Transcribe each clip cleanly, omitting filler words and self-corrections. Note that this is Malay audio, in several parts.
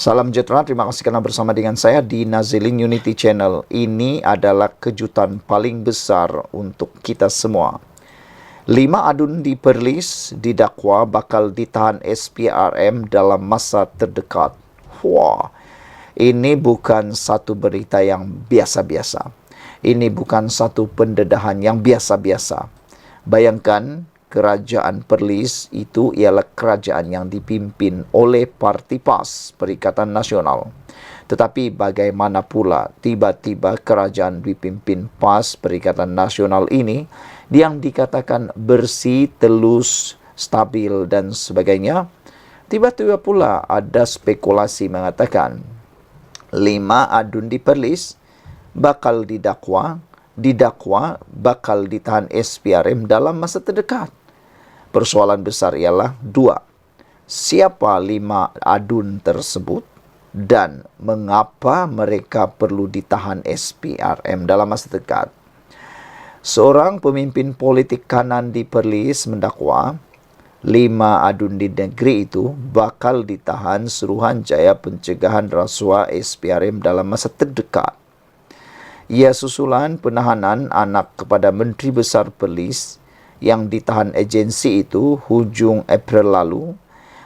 Salam sejahtera, terima kasih karena bersama dengan saya di Nazilin Unity Channel. Ini adalah kejutan paling besar untuk kita semua. 5 adun di Perlis didakwa bakal ditahan SPRM dalam masa terdekat. Wah, ini bukan satu berita yang biasa-biasa. Ini bukan satu pendedahan yang biasa-biasa. Bayangkan, kerajaan Perlis itu ialah kerajaan yang dipimpin oleh Parti PAS, Perikatan Nasional. Tetapi bagaimana pula tiba-tiba kerajaan dipimpin PAS, Perikatan Nasional ini yang dikatakan bersih, telus, stabil dan sebagainya, tiba-tiba pula ada spekulasi mengatakan 5 adun di Perlis bakal didakwa bakal ditahan SPRM dalam masa terdekat. Persoalan besar ialah 2. Siapa 5 adun tersebut dan mengapa mereka perlu ditahan SPRM dalam masa terdekat? Seorang pemimpin politik kanan di Perlis mendakwa 5 adun di negeri itu bakal ditahan Suruhanjaya Pencegahan Rasuah SPRM dalam masa terdekat. Ia susulan penahanan anak kepada Menteri Besar Perlis yang ditahan agensi itu hujung April lalu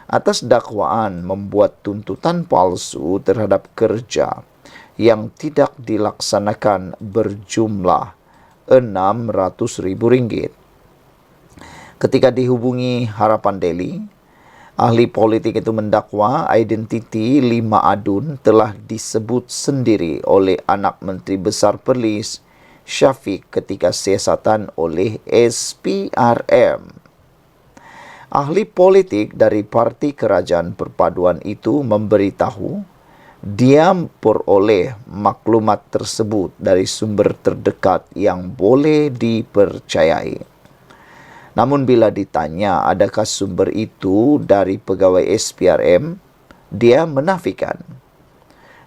atas dakwaan membuat tuntutan palsu terhadap kerja yang tidak dilaksanakan berjumlah RM600.000. Ketika dihubungi Harapan Daily, ahli politik itu mendakwa identiti 5 adun telah disebut sendiri oleh anak Menteri Besar Perlis, Syafiq, ketika siasatan oleh SPRM. Ahli politik dari Parti Kerajaan Perpaduan itu memberitahu dia peroleh maklumat tersebut dari sumber terdekat yang boleh dipercayai. Namun bila ditanya adakah sumber itu dari pegawai SPRM, dia menafikan.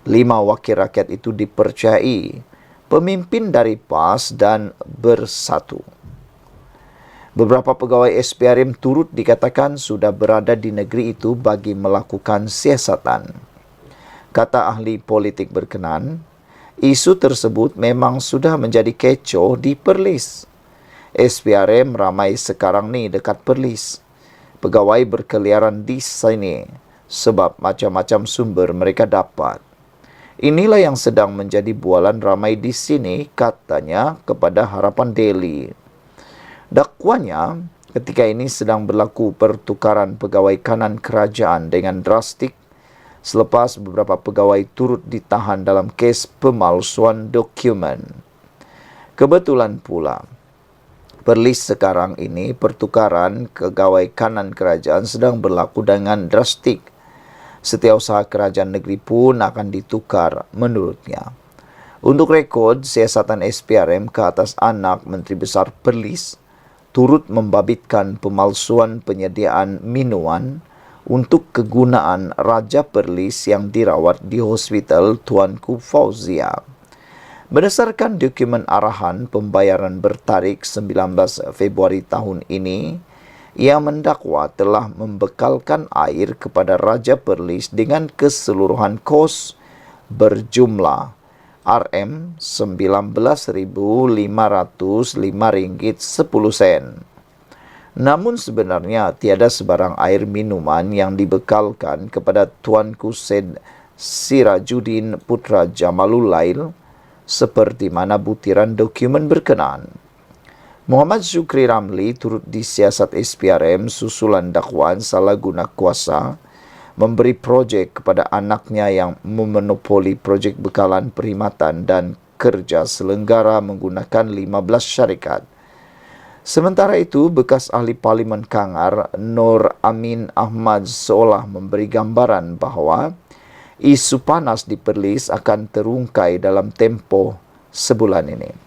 5 wakil rakyat itu dipercayai pemimpin dari PAS dan Bersatu. Beberapa pegawai SPRM turut dikatakan sudah berada di negeri itu bagi melakukan siasatan. Kata ahli politik berkenan, isu tersebut memang sudah menjadi kecoh di Perlis. SPRM ramai sekarang ni dekat Perlis. Pegawai berkeliaran di sini sebab macam-macam sumber mereka dapat. Inilah yang sedang menjadi bualan ramai di sini, katanya kepada Harapan Daily. Dakwanya, ketika ini sedang berlaku pertukaran pegawai kanan kerajaan dengan drastik selepas beberapa pegawai turut ditahan dalam kes pemalsuan dokumen. Kebetulan pula, Perlis sekarang ini pertukaran pegawai kanan kerajaan sedang berlaku dengan drastik. Setiausaha kerajaan negeri pun akan ditukar menurutnya. Untuk rekod, siasatan SPRM ke atas anak Menteri Besar Perlis turut membabitkan pemalsuan penyediaan minuman untuk kegunaan Raja Perlis yang dirawat di Hospital Tuanku Fauzia. Berdasarkan dokumen arahan pembayaran bertarikh 19 Februari tahun ini, ia mendakwa telah membekalkan air kepada Raja Perlis dengan keseluruhan kos berjumlah RM19.505.10. Namun sebenarnya tiada sebarang air minuman yang dibekalkan kepada Tuanku Syed Sirajuddin Putra Jamalul Lail seperti mana butiran dokumen berkenan. Muhammad Syukri Ramli turut disiasat SPRM susulan dakwaan salah guna kuasa memberi projek kepada anaknya yang memonopoli projek bekalan perkhidmatan dan kerja selenggara menggunakan 15 syarikat. Sementara itu, bekas ahli Parlimen Kangar Nur Amin Ahmad seolah memberi gambaran bahawa isu panas di Perlis akan terungkai dalam tempoh sebulan ini.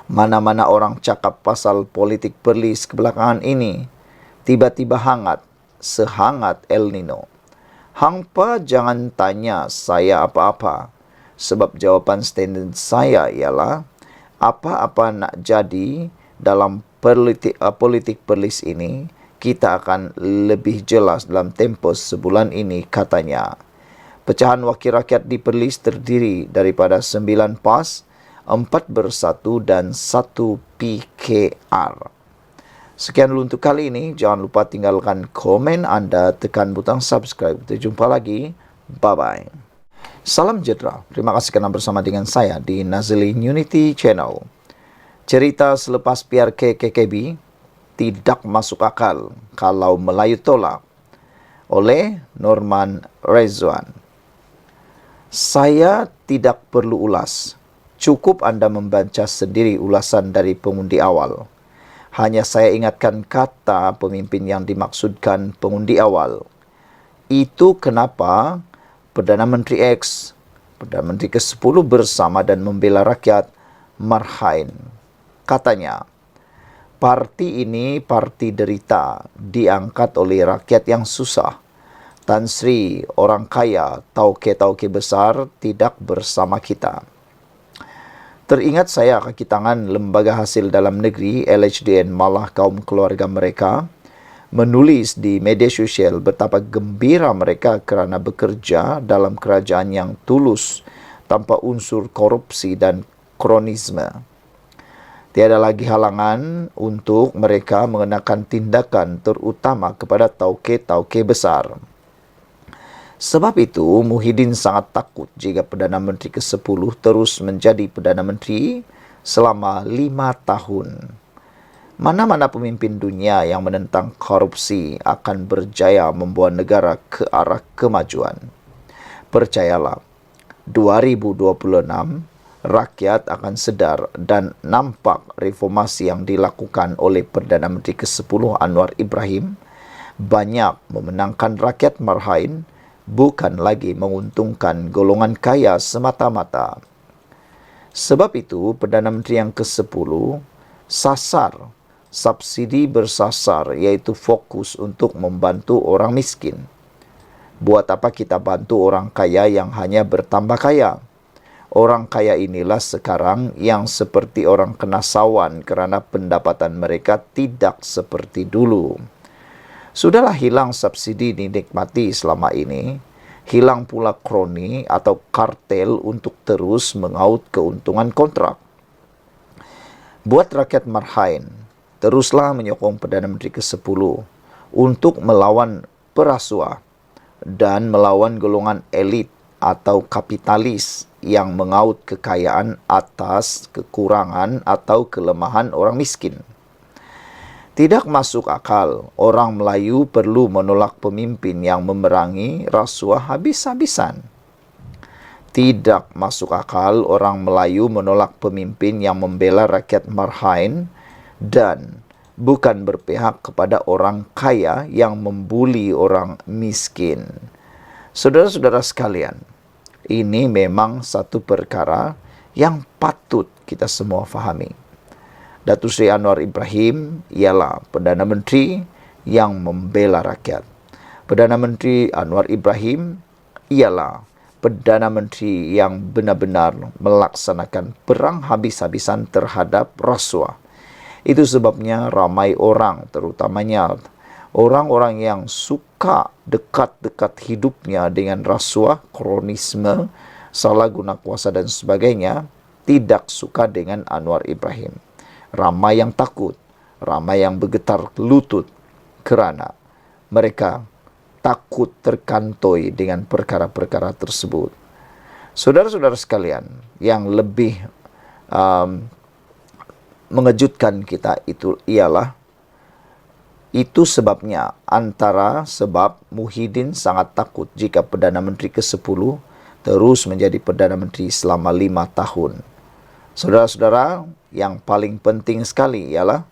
Mana-mana orang cakap pasal politik Perlis kebelakangan ini, tiba-tiba hangat, sehangat El Nino. Hangpa jangan tanya saya apa-apa, sebab jawapan standard saya ialah apa-apa nak jadi dalam politik Perlis ini, kita akan lebih jelas dalam tempoh sebulan ini, katanya. Pecahan wakil rakyat di Perlis terdiri daripada 9 PAS, 4 bersatu dan 1 PKR. Sekian dulu untuk kali ini. Jangan lupa tinggalkan komen Anda, tekan butang subscribe. Kita jumpa lagi. Bye-bye. Salam sejahtera. Terima kasih kerana bersama dengan saya di Nazilin Unity Channel. Cerita selepas PRK KKB tidak masuk akal kalau Melayu tolak, oleh Norman Rezwan. Saya tidak perlu ulas. Cukup Anda membaca sendiri ulasan dari pengundi awal. Hanya saya ingatkan kata pemimpin yang dimaksudkan pengundi awal. Itu kenapa Perdana Menteri X, Perdana Menteri ke-10 bersama dan membela rakyat, Marhain. Katanya, parti ini parti derita, diangkat oleh rakyat yang susah. Tan Sri, orang kaya, tauke-tauke besar, tidak bersama kita. Teringat saya kaki tangan Lembaga Hasil Dalam Negeri, LHDN, malah kaum keluarga mereka, menulis di media sosial betapa gembira mereka kerana bekerja dalam kerajaan yang tulus, tanpa unsur korupsi dan kronisme. Tiada lagi halangan untuk mereka mengenakan tindakan terutama kepada tauke-tauke besar. Sebab itu, Muhyiddin sangat takut jika Perdana Menteri ke-10 terus menjadi Perdana Menteri selama 5 tahun. Mana-mana pemimpin dunia yang menentang korupsi akan berjaya membawa negara ke arah kemajuan. Percayalah, 2026, rakyat akan sedar dan nampak reformasi yang dilakukan oleh Perdana Menteri ke-10 Anwar Ibrahim banyak memenangkan rakyat Marhain, bukan lagi menguntungkan golongan kaya semata-mata. Sebab itu, Perdana Menteri yang ke-10 sasar, subsidi bersasar, iaitu fokus untuk membantu orang miskin. Buat apa kita bantu orang kaya yang hanya bertambah kaya? Orang kaya inilah sekarang yang seperti orang kena sawan kerana pendapatan mereka tidak seperti dulu. Sudahlah hilang subsidi dinikmati selama ini, hilang pula kroni atau kartel untuk terus mengaut keuntungan kontrak. Buat rakyat Marhain, teruslah menyokong Perdana Menteri ke-10 untuk melawan perasuah dan melawan golongan elit atau kapitalis yang mengaut kekayaan atas kekurangan atau kelemahan orang miskin. Tidak masuk akal orang Melayu perlu menolak pemimpin yang memerangi rasuah habis-habisan. Tidak masuk akal orang Melayu menolak pemimpin yang membela rakyat Marhain dan bukan berpihak kepada orang kaya yang membuli orang miskin. Saudara-saudara sekalian, ini memang satu perkara yang patut kita semua fahami. Datuk Seri Anwar Ibrahim ialah Perdana Menteri yang membela rakyat. Perdana Menteri Anwar Ibrahim ialah Perdana Menteri yang benar-benar melaksanakan perang habis-habisan terhadap rasuah. Itu sebabnya ramai orang, terutamanya orang-orang yang suka dekat-dekat hidupnya dengan rasuah, kronisme, salah guna kuasa dan sebagainya, tidak suka dengan Anwar Ibrahim. Ramai yang takut, ramai yang bergetar lutut kerana mereka takut terkantoi dengan perkara-perkara tersebut. Saudara-saudara sekalian, yang lebih mengejutkan kita itu ialah itu sebabnya antara sebab Muhyiddin sangat takut jika Perdana Menteri ke-10 terus menjadi Perdana Menteri selama 5 tahun. Saudara-saudara, yang paling penting sekali ialah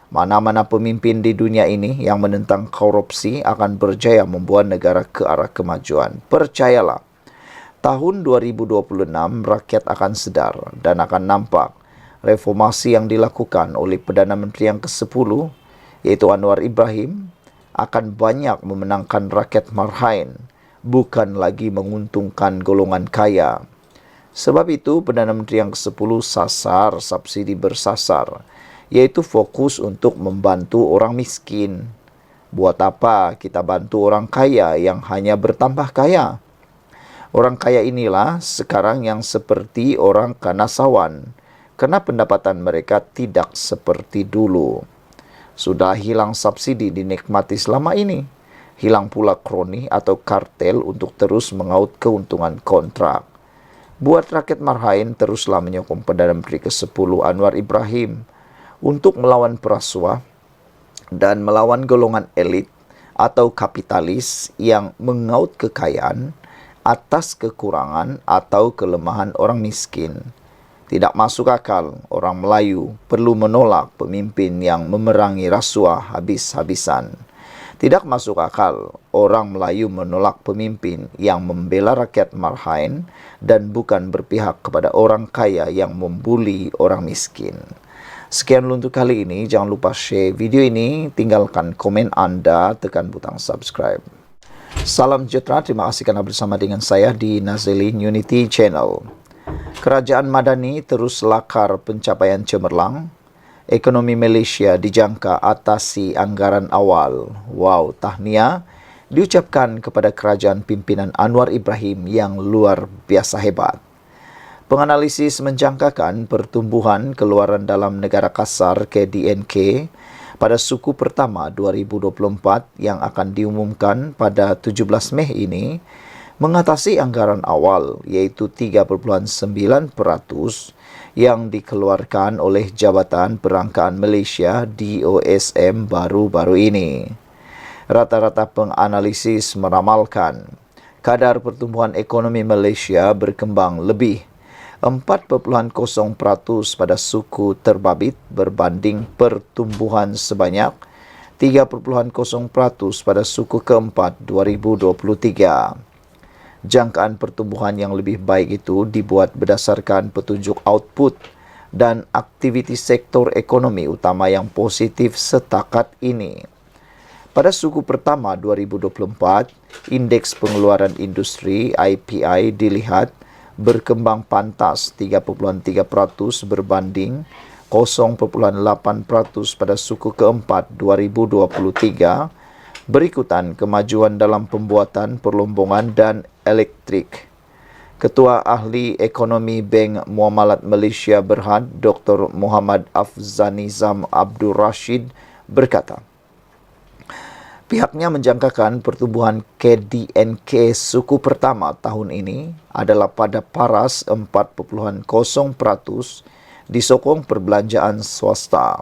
mana-mana pemimpin di dunia ini yang menentang korupsi akan berjaya membawa negara ke arah kemajuan. Percayalah, tahun 2026 rakyat akan sedar dan akan nampak reformasi yang dilakukan oleh Perdana Menteri yang ke-10, yaitu Anwar Ibrahim, akan banyak memenangkan rakyat Marhain, bukan lagi menguntungkan golongan kaya. Sebab itu, Perdana Menteri yang ke-10 sasar subsidi bersasar, yaitu fokus untuk membantu orang miskin. Buat apa kita bantu orang kaya yang hanya bertambah kaya? Orang kaya inilah sekarang yang seperti orang kanasawan, karena pendapatan mereka tidak seperti dulu. Sudah hilang subsidi dinikmati selama ini. Hilang pula kroni atau kartel untuk terus mengaut keuntungan kontrak. Buat rakyat Marhain teruslah menyokong Perdana Menteri ke-10 Anwar Ibrahim untuk melawan perasuah dan melawan golongan elit atau kapitalis yang mengaut kekayaan atas kekurangan atau kelemahan orang miskin. Tidak masuk akal orang Melayu perlu menolak pemimpin yang memerangi rasuah habis-habisan. Tidak masuk akal orang Melayu menolak pemimpin yang membela rakyat Marhain dan bukan berpihak kepada orang kaya yang membuli orang miskin. Sekian untuk kali ini. Jangan lupa share video ini, tinggalkan komen Anda, tekan butang subscribe. Salam sejahtera, terima kasih karena bersama dengan saya di Nazilin Unity Channel. Kerajaan Madani terus lakar pencapaian cemerlang. Ekonomi Malaysia dijangka atasi anggaran awal. Wow, tahniah diucapkan kepada kerajaan pimpinan Anwar Ibrahim yang luar biasa hebat. Penganalisis menjangkakan pertumbuhan keluaran dalam negara kasar KDNK pada suku pertama 2024 yang akan diumumkan pada 17 Mei ini mengatasi anggaran awal iaitu 3.9% yang dikeluarkan oleh Jabatan Perangkaan Malaysia DOSM baru-baru ini. Rata-rata penganalisis meramalkan kadar pertumbuhan ekonomi Malaysia berkembang lebih 4.0% pada suku terbabit berbanding pertumbuhan sebanyak 3.0% pada suku keempat 2023. Jangkaan pertumbuhan yang lebih baik itu dibuat berdasarkan petunjuk output dan aktiviti sektor ekonomi utama yang positif setakat ini. Pada suku pertama 2024, indeks pengeluaran industri IPI dilihat berkembang pantas 3.3% berbanding 0.8% pada suku keempat 2023, berikutan kemajuan dalam pembuatan perlombongan dan elektrik. Ketua Ahli Ekonomi Bank Muamalat Malaysia Berhad, Dr. Muhammad Afzanizam Abdul Rashid berkata, pihaknya menjangkakan pertumbuhan KDNK suku pertama tahun ini adalah pada paras 4.0% disokong perbelanjaan swasta.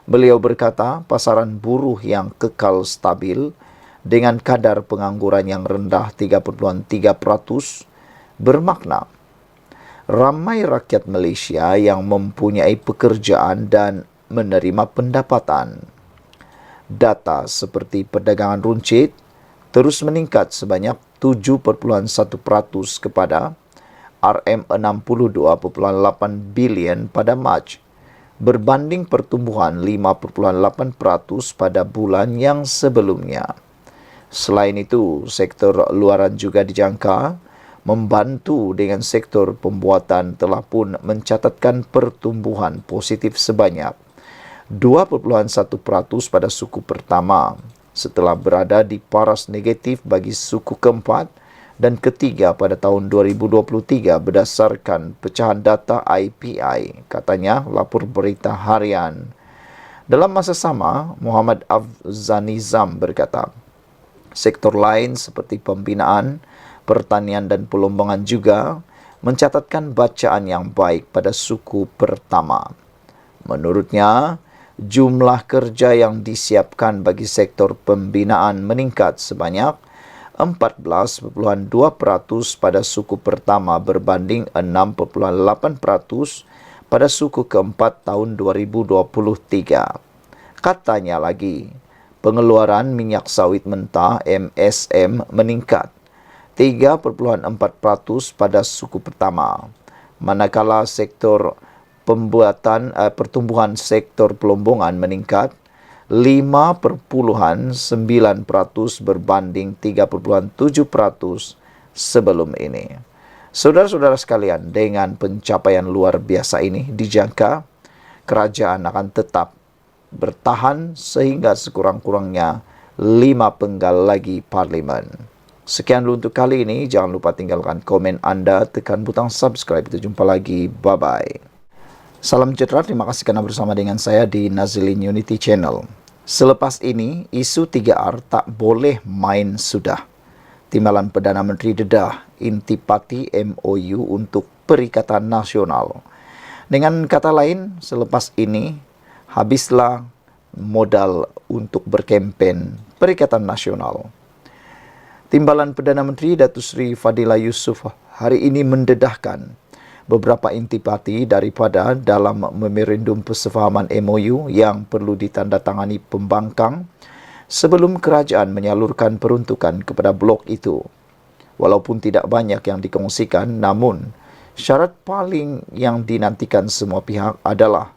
Beliau berkata, pasaran buruh yang kekal stabil dengan kadar pengangguran yang rendah 3.3% bermakna ramai rakyat Malaysia yang mempunyai pekerjaan dan menerima pendapatan. Data seperti perdagangan runcit terus meningkat sebanyak 7.1% kepada RM62.8 bilion pada Mac, berbanding pertumbuhan 5.8% pada bulan yang sebelumnya. Selain itu, sektor luaran juga dijangka membantu dengan sektor pembuatan telah pun mencatatkan pertumbuhan positif sebanyak 2.1% pada suku pertama setelah berada di paras negatif bagi suku keempat dan ketiga pada tahun 2023 berdasarkan pecahan data IPI, katanya lapor berita harian. Dalam masa sama, Muhammad Afzanizam berkata, sektor lain seperti pembinaan, pertanian dan perlombangan juga mencatatkan bacaan yang baik pada suku pertama. Menurutnya, jumlah kerja yang disiapkan bagi sektor pembinaan meningkat sebanyak 14.2% pada suku pertama berbanding 6.8% pada suku keempat tahun 2023. Katanya lagi, pengeluaran minyak sawit mentah MSM meningkat 3.4% pada suku pertama, manakala sektor pertumbuhan sektor pelombongan meningkat 5.9% berbanding 3.7% sebelum ini. Saudara-saudara sekalian, dengan pencapaian luar biasa ini dijangka kerajaan akan tetap bertahan sehingga sekurang-kurangnya 5 penggal lagi parlimen. Sekian dulu untuk kali ini. Jangan lupa tinggalkan komen Anda, tekan butang subscribe. Kita jumpa lagi. Bye-bye. Salam sejahtera, terima kasih karena bersama dengan saya di Nazilin Unity Channel. Selepas ini, isu 3R tak boleh main sudah. Timbalan Perdana Menteri dedah intipati MOU untuk Perikatan Nasional. Dengan kata lain, selepas ini, habislah modal untuk berkempen Perikatan Nasional. Timbalan Perdana Menteri Datuk Seri Fadillah Yusof hari ini mendedahkan beberapa intipati daripada dalam memorandum persefahaman MOU yang perlu ditandatangani pembangkang sebelum kerajaan menyalurkan peruntukan kepada blok itu. Walaupun tidak banyak yang dikongsikan, namun syarat paling yang dinantikan semua pihak adalah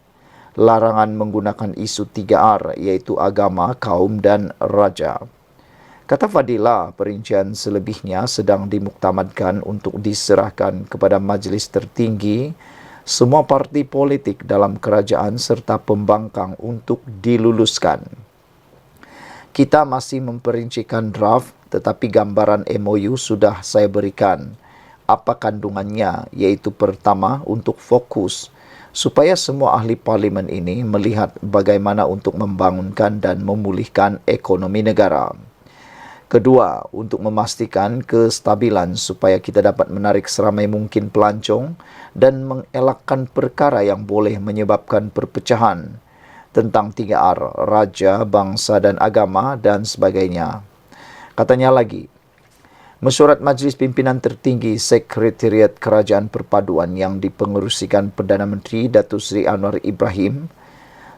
larangan menggunakan isu 3R, iaitu agama, kaum dan raja. Kata Fadillah, perincian selebihnya sedang dimuktamadkan untuk diserahkan kepada majlis tertinggi semua parti politik dalam kerajaan serta pembangkang untuk diluluskan. Kita masih memperincikan draft, tetapi gambaran MOU sudah saya berikan. Apa kandungannya? Iaitu pertama, untuk fokus supaya semua ahli parlimen ini melihat bagaimana untuk membangunkan dan memulihkan ekonomi negara. Kedua, untuk memastikan kestabilan supaya kita dapat menarik seramai mungkin pelancong dan mengelakkan perkara yang boleh menyebabkan perpecahan tentang 3R, raja, bangsa dan agama dan sebagainya. Katanya lagi, mesyuarat Majlis Pimpinan Tertinggi Sekretariat Kerajaan Perpaduan yang dipengerusikan Perdana Menteri Datuk Seri Anwar Ibrahim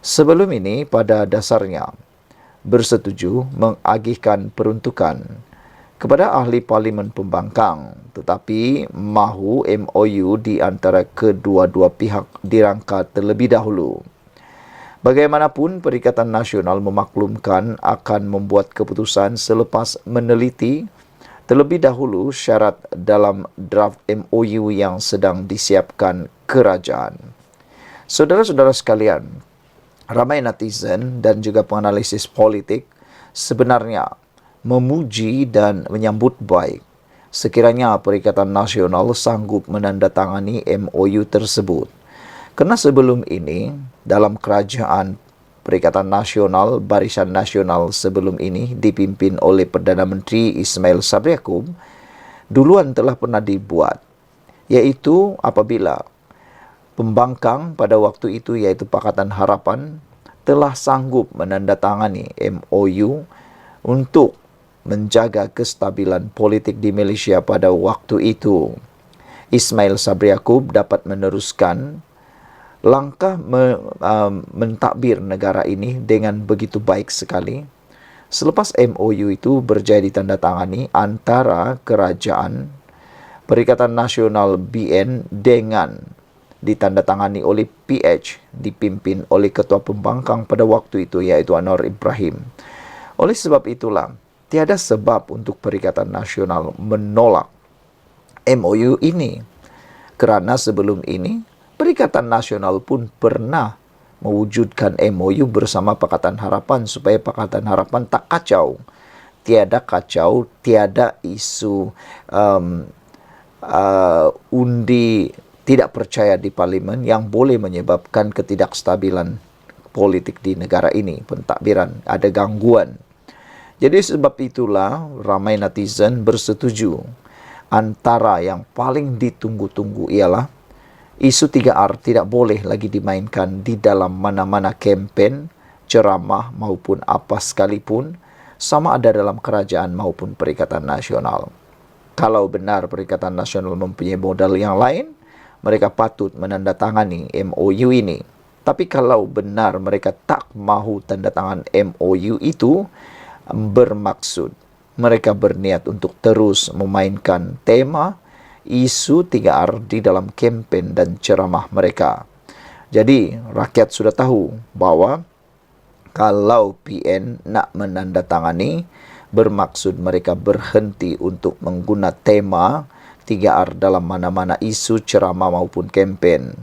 sebelum ini pada dasarnya bersetuju mengagihkan peruntukan kepada ahli parlimen pembangkang, tetapi mahu MOU di antara kedua-dua pihak dirangka terlebih dahulu. Bagaimanapun, Perikatan Nasional memaklumkan akan membuat keputusan selepas meneliti terlebih dahulu syarat dalam draft MOU yang sedang disiapkan kerajaan. Saudara-saudara sekalian, ramai netizen dan juga penganalisis politik sebenarnya memuji dan menyambut baik sekiranya Perikatan Nasional sanggup menandatangani MOU tersebut. Kerana sebelum ini, dalam kerajaan Perikatan Nasional, Barisan Nasional sebelum ini dipimpin oleh Perdana Menteri Ismail Sabri Yaakob, duluan telah pernah dibuat, iaitu apabila pembangkang pada waktu itu iaitu Pakatan Harapan telah sanggup menandatangani MOU untuk menjaga kestabilan politik di Malaysia pada waktu itu. Ismail Sabri Yaakob dapat meneruskan langkah mentadbir negara ini dengan begitu baik sekali. Selepas MOU itu berjaya ditandatangani antara kerajaan Perikatan Nasional BN dengan ditandatangani oleh PH, dipimpin oleh Ketua Pembangkang pada waktu itu iaitu Anwar Ibrahim. Oleh sebab itulah, tiada sebab untuk Perikatan Nasional menolak MOU ini. Kerana sebelum ini, Perikatan Nasional pun pernah mewujudkan MOU bersama Pakatan Harapan supaya Pakatan Harapan tak kacau. Tiada kacau, tiada isu undi tidak percaya di parlimen yang boleh menyebabkan ketidakstabilan politik di negara ini, pentadbiran, ada gangguan. Jadi sebab itulah ramai netizen bersetuju antara yang paling ditunggu-tunggu ialah isu 3R tidak boleh lagi dimainkan di dalam mana-mana kempen, ceramah maupun apa sekalipun, sama ada dalam kerajaan maupun Perikatan Nasional. Kalau benar Perikatan Nasional mempunyai modal yang lain, mereka patut menandatangani MOU ini. Tapi kalau benar mereka tak mahu tanda tangan MOU itu, bermaksud mereka berniat untuk terus memainkan tema isu 3R di dalam kempen dan ceramah mereka. Jadi, rakyat sudah tahu bahawa kalau PN nak menandatangani, bermaksud mereka berhenti untuk mengguna tema 3R dalam mana-mana isu, ceramah maupun kempen.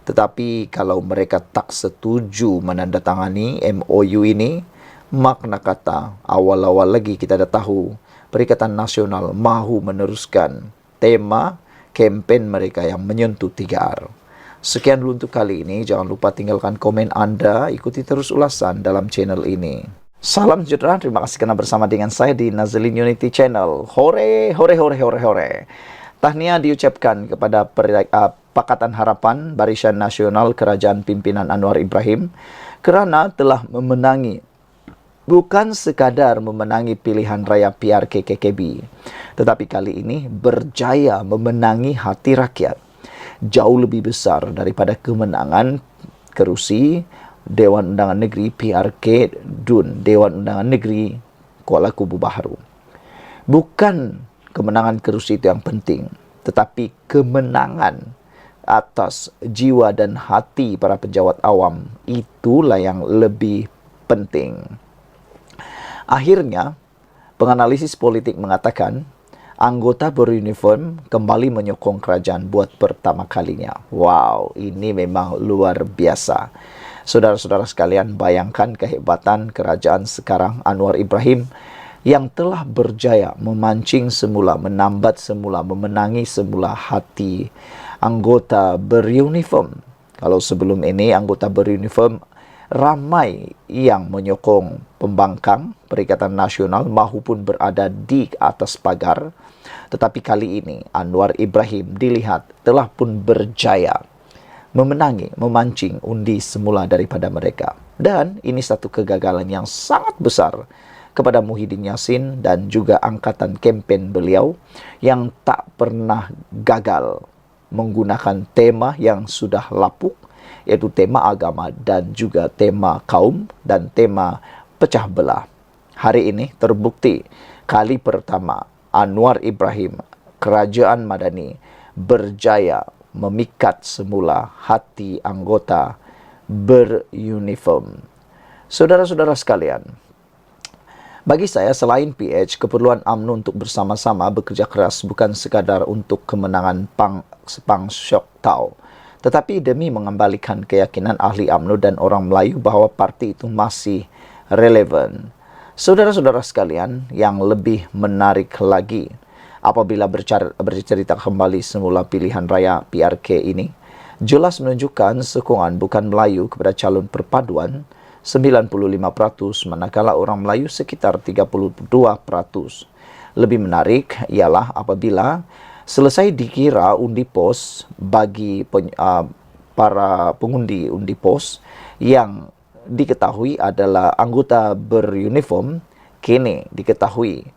Tetapi kalau mereka tak setuju menandatangani MOU ini, makna kata awal-awal lagi kita dah tahu Perikatan Nasional mahu meneruskan tema kempen mereka yang menyentuh 3R. Sekian dulu untuk kali ini. Jangan lupa tinggalkan komen Anda. Ikuti terus ulasan dalam channel ini. Salam sejahtera. Terima kasih karena bersama dengan saya di Nazlin Unity Channel. Hore, hore, hore, hore, hore. Tahniah diucapkan kepada Pakatan Harapan Barisan Nasional Kerajaan Pimpinan Anwar Ibrahim kerana telah memenangi, bukan sekadar memenangi pilihan raya PRK KKB, tetapi kali ini berjaya memenangi hati rakyat. Jauh lebih besar daripada kemenangan kerusi Dewan Undangan Negeri PRK DUN, Dewan Undangan Negeri Kuala Kubu Baharu. Bukan kemenangan kerusi itu yang penting, tetapi kemenangan atas jiwa dan hati para pejabat awam itulah yang lebih penting. Akhirnya, penganalisis politik mengatakan anggota beruniform kembali menyokong kerajaan buat pertama kalinya. Wow, ini memang luar biasa. Saudara-saudara sekalian, bayangkan kehebatan kerajaan sekarang Anwar Ibrahim yang telah berjaya memancing semula, menambat semula, memenangi semula hati anggota beruniform. Kalau sebelum ini anggota beruniform ramai yang menyokong pembangkang Perikatan Nasional maupun berada di atas pagar. Tetapi kali ini Anwar Ibrahim dilihat telah pun berjaya memenangi, memancing undi semula daripada mereka. Dan ini satu kegagalan yang sangat besar kepada Muhyiddin Yassin dan juga angkatan kempen beliau yang tak pernah gagal menggunakan tema yang sudah lapuk, yaitu tema agama dan juga tema kaum dan tema pecah belah. Hari ini terbukti kali pertama Anwar Ibrahim, Kerajaan Madani, berjaya memikat semula hati anggota beruniform. Saudara-saudara sekalian, bagi saya, selain PH, keperluan UMNO untuk bersama-sama bekerja keras bukan sekadar untuk kemenangan Pang Syok Tau, tetapi demi mengembalikan keyakinan ahli UMNO dan orang Melayu bahawa parti itu masih relevan. Saudara-saudara sekalian, yang lebih menarik lagi, apabila bercerita kembali semula pilihan raya PRK ini, jelas menunjukkan sokongan bukan Melayu kepada calon perpaduan 95%, manakala orang Melayu sekitar 32%. Lebih menarik ialah apabila selesai dikira undi pos bagi para pengundi undi pos yang diketahui adalah anggota beruniform, kini diketahui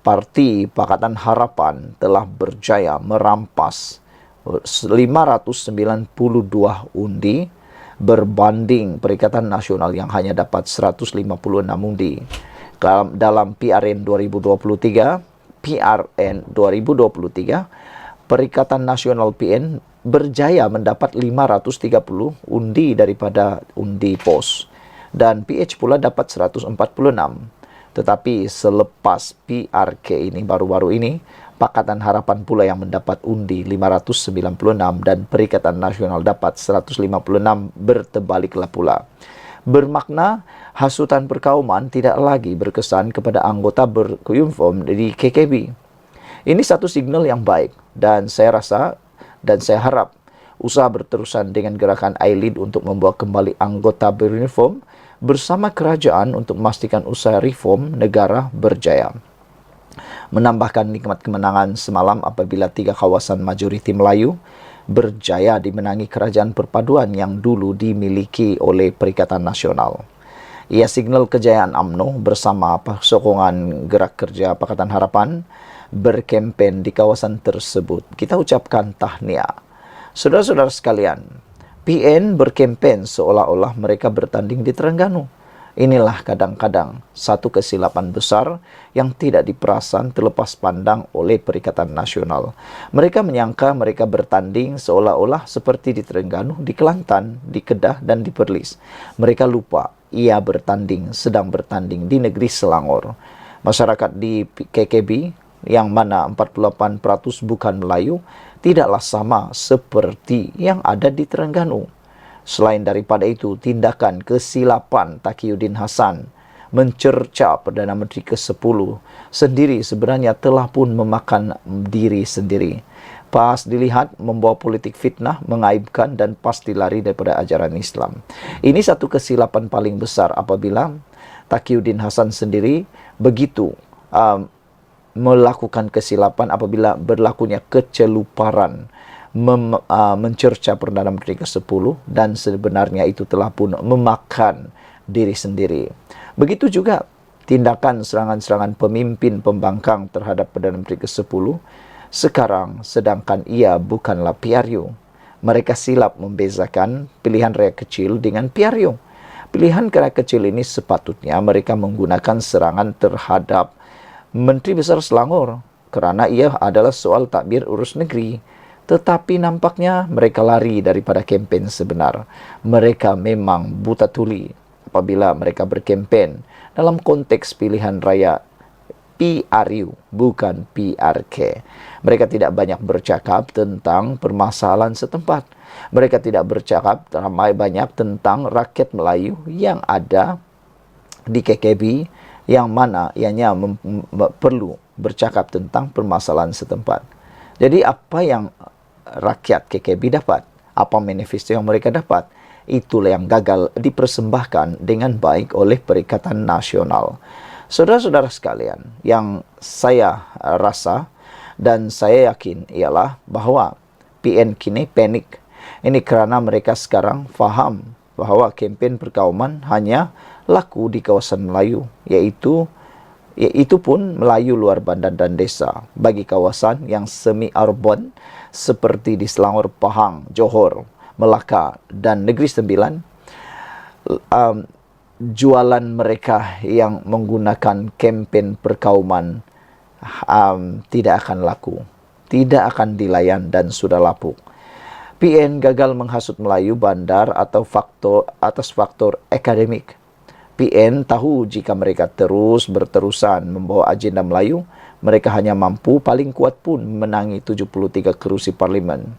Parti Pakatan Harapan telah berjaya merampas 592 undi berbanding Perikatan Nasional yang hanya dapat 156 undi. Dalam PRN 2023, Perikatan Nasional PN berjaya mendapat 530 undi daripada undi pos. Dan PH pula dapat 146. Tetapi selepas PRK ini, baru-baru ini, Pakatan Harapan pula yang mendapat undi 596 dan Perikatan Nasional dapat 156, bertebaliklah pula. Bermakna hasutan perkauman tidak lagi berkesan kepada anggota beruniform di KKB. Ini satu signal yang baik dan saya rasa dan saya harap usaha berterusan dengan gerakan ILID untuk membawa kembali anggota beruniform bersama kerajaan untuk memastikan usaha reform negara berjaya. Menambahkan nikmat kemenangan semalam apabila 3 kawasan majoriti Melayu berjaya dimenangi kerajaan perpaduan yang dulu dimiliki oleh Perikatan Nasional. Ia signal kejayaan UMNO bersama sokongan gerak kerja Pakatan Harapan berkempen di kawasan tersebut. Kita ucapkan tahniah. Saudara-saudara sekalian, PN berkempen seolah-olah mereka bertanding di Terengganu. Inilah kadang-kadang satu kesilapan besar yang tidak diperasan terlepas pandang oleh Perikatan Nasional. Mereka menyangka mereka bertanding seolah-olah seperti di Terengganu, di Kelantan, di Kedah, dan di Perlis. Mereka lupa ia sedang bertanding di negeri Selangor. Masyarakat di KKB yang mana 48% bukan Melayu tidaklah sama seperti yang ada di Terengganu. Selain daripada itu, tindakan kesilapan Taqiyuddin Hasan mencerca Perdana Menteri ke-10 sendiri sebenarnya telah pun memakan diri sendiri. Pas dilihat membawa politik fitnah, mengaibkan dan pasti lari daripada ajaran Islam. Ini satu kesilapan paling besar apabila Taqiyuddin Hasan sendiri begitu melakukan kesilapan apabila berlakunya keceluparan mencerca Perdana Menteri ke-10 dan sebenarnya itu telah pun memakan diri sendiri. Begitu juga tindakan serangan-serangan pemimpin pembangkang terhadap Perdana Menteri ke-10 sekarang, sedangkan ia bukanlah PRU. Mereka silap membezakan pilihan rakyat kecil dengan PRU. Pilihan rakyat kecil ini sepatutnya mereka menggunakan serangan terhadap Menteri Besar Selangor kerana ia adalah soal takbir urus negeri. Tetapi nampaknya mereka lari daripada kempen sebenar. Mereka memang buta tuli apabila mereka berkempen dalam konteks pilihan raya PRU, bukan PRK. Mereka tidak banyak bercakap tentang permasalahan setempat. Mereka tidak bercakap ramai banyak tentang rakyat Melayu yang ada di KKB, yang mana ianya perlu bercakap tentang permasalahan setempat. Jadi apa yang rakyat KKB dapat, apa manifesto yang mereka dapat, itulah yang gagal dipersembahkan dengan baik oleh Perikatan Nasional. Saudara-saudara sekalian, yang saya rasa dan saya yakin ialah bahawa PN kini panik. Ini kerana mereka sekarang faham bahawa kempen perkauman hanya laku di kawasan Melayu, iaitu pun Melayu luar bandar dan desa. Bagi kawasan yang semi-urban seperti di Selangor, Pahang, Johor, Melaka dan Negeri Sembilan, jualan mereka yang menggunakan kempen perkauman tidak akan laku, tidak akan dilayan dan sudah lapuk. PN gagal menghasut Melayu bandar atau atas faktor akademik. PN tahu jika mereka berterusan membawa agenda Melayu, mereka hanya mampu paling kuat pun menangi 73 kerusi parlimen.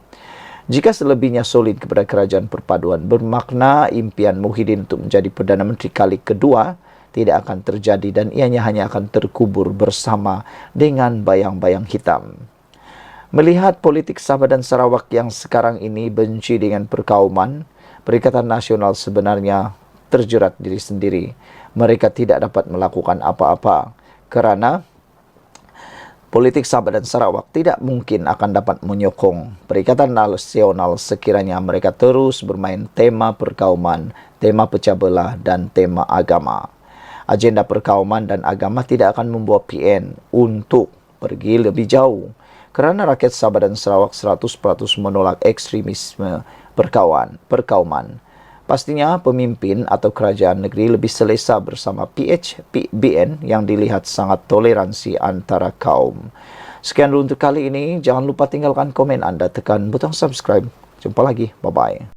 Jika selebihnya solid kepada kerajaan perpaduan, bermakna impian Muhyiddin untuk menjadi Perdana Menteri kali kedua tidak akan terjadi dan ianya hanya akan terkubur bersama dengan bayang-bayang hitam. Melihat politik Sabah dan Sarawak yang sekarang ini benci dengan perkauman, Perikatan Nasional sebenarnya terjerat diri sendiri. Mereka tidak dapat melakukan apa-apa kerana politik Sabah dan Sarawak tidak mungkin akan dapat menyokong Perikatan Nasional sekiranya mereka terus bermain tema perkauman, tema pecah belah dan tema agama. Agenda perkauman dan agama tidak akan membawa PN untuk pergi lebih jauh kerana rakyat Sabah dan Sarawak 100% menolak ekstremisme perkauman. Pastinya pemimpin atau kerajaan negeri lebih selesa bersama PBN yang dilihat sangat toleransi antara kaum. Sekian dulu untuk kali ini. Jangan lupa tinggalkan komen anda, tekan butang subscribe. Jumpa lagi. Bye-bye.